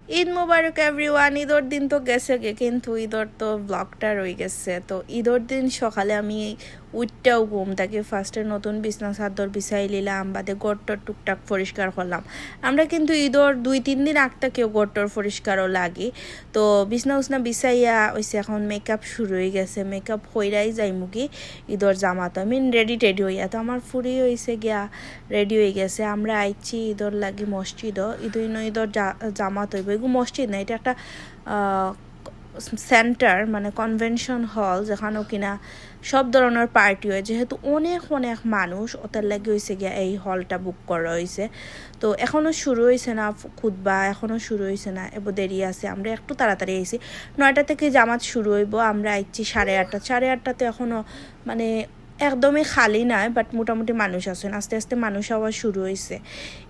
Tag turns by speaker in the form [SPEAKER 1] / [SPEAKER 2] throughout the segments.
[SPEAKER 1] ঈদ মোবারক everyone. ঈদর দিন তো গেছে কিন্তু ঈদর তো ব্লগটা রয়ে গেছে। তো ঈদর দিন সকালে আমি উঠটাও ঘুম থাকি ফার্স্টে নতুন বিছনা চাদর বিছাই নিলাম, বাদে গড়টর টুকটাক পরিষ্কার করলাম। আমরা কিন্তু ঈদর 2-3 দিন আগ থেকেও গড়টর পরিষ্কারও লাগি। তো বিছনা উছনা বিছাইয়া হয়েছে, এখন মেকআপ শুরু হয়ে গেছে। মেকআপ হইরাই যাই মুগি ঈদর জামাতো আমি রেডি টেডি হইয়া। তো আমার ফুরি হয়েছে গিয়া রেডি হয়ে গেছে। আমরা আইছি ঈদর লাগি মসজিদও। ঈদর জামাত হইব, এগুলো মসজিদ না, এটা একটা সেন্টার, মানে কনভেনশন হল, যেখানেও কিনা সব ধরনের পার্টি হয়। যেহেতু অনেক অনেক মানুষ, ওটার লাগে হয়েছে গিয়া এই হলটা বুক করা হয়েছে। তো এখনও শুরু হয়েছে না খুতবা, এখনও শুরু হয়েছে না, এবার দেরি আছে। আমরা একটু তাড়াতাড়ি আইছি, 9টা থেকে জামাত শুরু হইব। আমরা আইছি 8:30। 8:30 এখনও মানে একদমই খালি নাই, বাট মোটামুটি মানুষ আছেন, আস্তে আস্তে মানুষ আওয়া শুরু হয়েছে।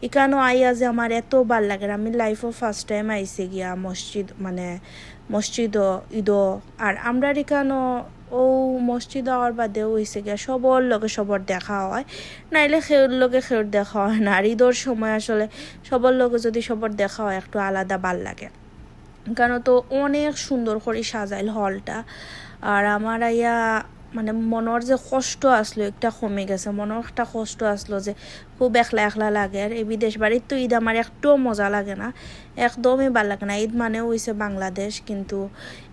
[SPEAKER 1] এখানেও আইয়া যে আমার এত ভাল লাগে। আমি লাইফও ফার্স্ট টাইম আইসে গিয়া মসজিদ, মানে মসজিদও ঈদও। আর আমরা এখানেও ও মসজিদ আওয়ার বাদেও হয়েছে গিয়া সবর লগে সবর দেখা হয়, নাইলে খেউর লগে খেউর দেখা হয় না। আর ঈদর সময় আসলে সবর লগে যদি সবর দেখা হয় একটু আলাদা ভাল লাগে। কারণ তো অনেক সুন্দর করে সাজাইল হলটা। আর আমার আইয়া মানে মনের যে কষ্ট আসলো একটা কমে গেছে। মনের একটা কষ্ট আসলো যে খুব একলা একলা লাগে। আর এই বিদেশ বাড়ির তো ঈদ আমার একটু মজা লাগে না, একদমই ভাল লাগে না। ঈদ মানেও হয়েছে বাংলাদেশ, কিন্তু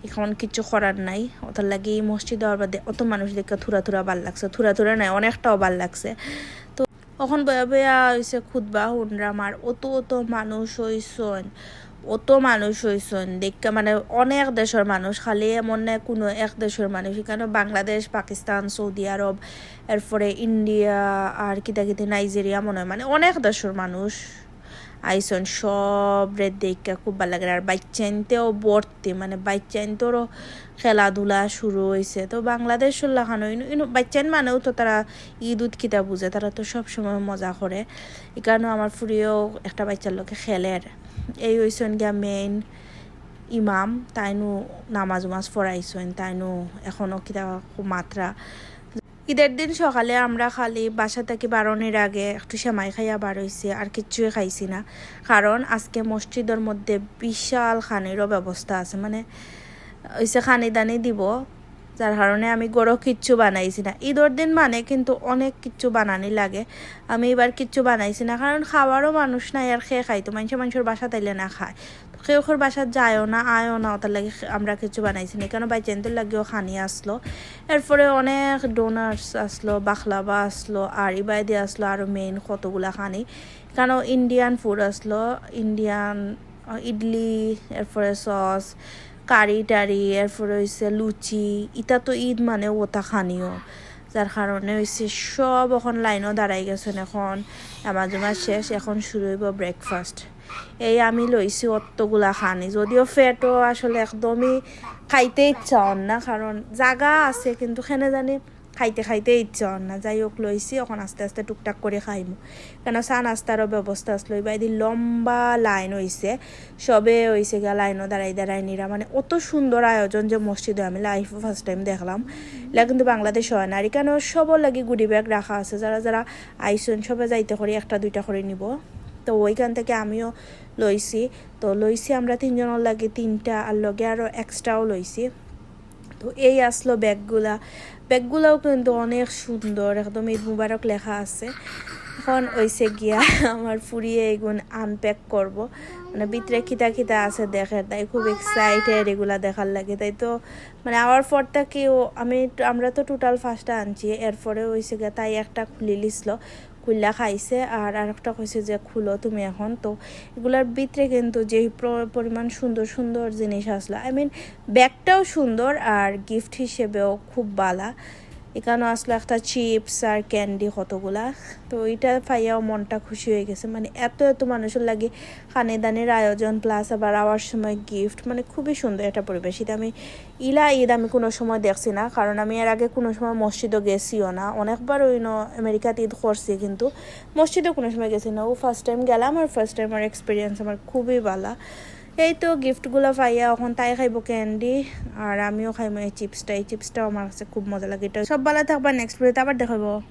[SPEAKER 1] এখন কিছু করার নাই। ওটার লাগে এই মসজিদ হওয়ার বাদে অত মানুষ দেখে থুরা থুরা ভাল লাগছে, থুরা থুরা নাই অনেকটাও ভাল লাগছে। তো এখন বয়া বয়া হয়েছে খুতবা হুনরাম, আর অত অত মানুষ হইসন, অত মানুষ হইসন দেখা, মানে অনেক দেশের মানুষ, খালি এমন না কোনো এক দেশের মানুষ। এখানে বাংলাদেশ, পাকিস্তান, সৌদি আরব, এরপরে ইন্ডিয়া, আর কিতা কিতা নাইজেরিয়া মনে হয়, মানে অনেক দেশের মানুষ আইসন। সব রে দেখা খুব ভালো লাগে। আর বাচ্চাইনতেও ভর্তি, মানে বাচ্চাইনতেও খেলাধুলা শুরু হয়েছে। তো বাংলাদেশের লাখানো বাচ্চাইন মানেও তো তারা ঈদ উদ কিতা বুঝে, তারা তো সবসময় মজা করে। এখানেও আমার ফুরিয়েও একটা বাচ্চার লোকে খেলের। এই হইসন গিয়া মেইন ইমাম, তাইনু নামাজ উমাজ পড়াইছেন, তাইনু এখনও কিতা মাত্রা। ঈদের দিন সকালে আমরা খালি বাসা থেকে বারণের আগে একটু সেমাই খাইয়া বার হয়েছি, আর কিচ্ছুই খাইছি না। কারণ আজকে মসজিদের মধ্যে বিশাল খানিরও ব্যবস্থা আছে, মানে হইছে খানি দানি দিব, যার কারণে আমি গরো কিচ্ছু বানাইছি না। ঈদের দিন মানে কিন্তু অনেক কিচ্ছু বানানি লাগে। আমি এবার কিচ্ছু বানাইছি না, কারণ খাওয়ারও মানুষ নাই, আর খেয়ে খাইতো মানুষের বাসা তাইলে না খায়। তো কেউ বাসা যায়ও না আয়ও না, ওটার লাগে আমরা কিছু বানাইছি না। কেন বাইচেনদের লাগেও খানি আসলো, এরপরে অনেক ডোনার্স আসলো, বাখলাবা আসলো, আর ইবাইদি আসলো, আরও মেইন কতগুলা খানি। কেন ইন্ডিয়ান ফুড আসলো, ইন্ডিয়ান ইডলি, এরপরে সস, কারি টারি, এরপরে হয়েছে লুচি। ইটা তো ঈদ মানে ওটা খানিও, যার কারণে হয়েছে সব এখন লাইনও দাঁড়াই গেছেন। এখন নামাজ শেষ, এখন শুরু হইব ব্রেকফাস্ট। এই আমি লইছি অতগুলা খানি, যদিও ফ্যাটও আসলে একদমই খাইতে ইচ্ছা হন না, কারণ জাগা আছে কিন্তু খেনে জানি খাইতে খাইতে ইচ্ছা হন না। যাই হোক লইছি, এখন আস্তে আস্তে টুকটাক করে খাইমু। কেন চা নাস্তারও ব্যবস্থা আসলো। এবার লম্বা লাইন হয়েছে, সবে হয়েছে গিয়া লাইনও দাঁড়াই দাঁড়াই নিরা, মানে অত সুন্দর আয়োজন যে মসজিদে আমি লাইফ ফার্স্ট টাইম দেখলাম। এটা কিন্তু বাংলাদেশ হয় না। আর এখানেও সবর লাগে গুডি ব্যাগ রাখা আছে, যারা যারা আইসন সবে যাইতে করে 1-2টা করে নিব। তো ওইখান থেকে আমিও লইছি। তো লইছি আমরা 3জনের লাগে 3টা, আর লগে আরও এক্সট্রাও লইছি। তো এই আসলো ব্যাগগুলাও কিন্তু অনেক সুন্দর, একদম ঈদ মুবারক লেখা আছে। এখন হইছে গিয়া আমার ফুরিয়ে এগুন আনপ্যাক করব, মানে ভিতরে খিতা খিতা আছে দেখে, তাই খুব এক্সাইটেড এগুলা দেখার লাগে। তাই তো মানে আওয়ার পরটা কেউ আমরা তো টোটাল 5টা আনছি, এরপরে হয়েছে গিয়া তাই একটা খুলি লিছিল, খুললা খাইছে। আর আরেকটা কইছে যে খুলো তুমি এখন। তো এগুলার ভিতরে কিন্তু যে পরিমাণ সুন্দর সুন্দর জিনিস আসলো, ব্যাগটাও সুন্দর, আর গিফট হিসেবেও খুব বালা। এখানেও আসলো একটা চিপস আর ক্যান্ডি কতগুলা। তো এটা পাইয়াও মনটা খুশি হয়ে গেছে, মানে এত এত মানুষের লাগে খানে দানের আয়োজন, প্লাস আবার আওয়ার সময় গিফট, মানে খুবই সুন্দর একটা পরিবেশ। এটা আমি ঈদ আমি কোনো সময় দেখছি না, কারণ আমি এর আগে কোনো সময় মসজিদও গেছিও না। অনেকবার আমেরিকাতে ঈদ করছি, কিন্তু মসজিদও কোনো সময় গেছি না। ও ফার্স্ট টাইম গেলাম, আর ফার্স্ট টাইম আমার এক্সপিরিয়েন্স আমার খুবই ভালো। এই তো গিফটগুলো পাইয়া এখন তাই খাইব ক্যান্ডি, আর আমিও খাইব এই চিপসটাও আমার কাছে খুব মজা লাগে। এটা সব ভালো থাকবা, নেক্সট ভিডিওতে আবার দেখাবো।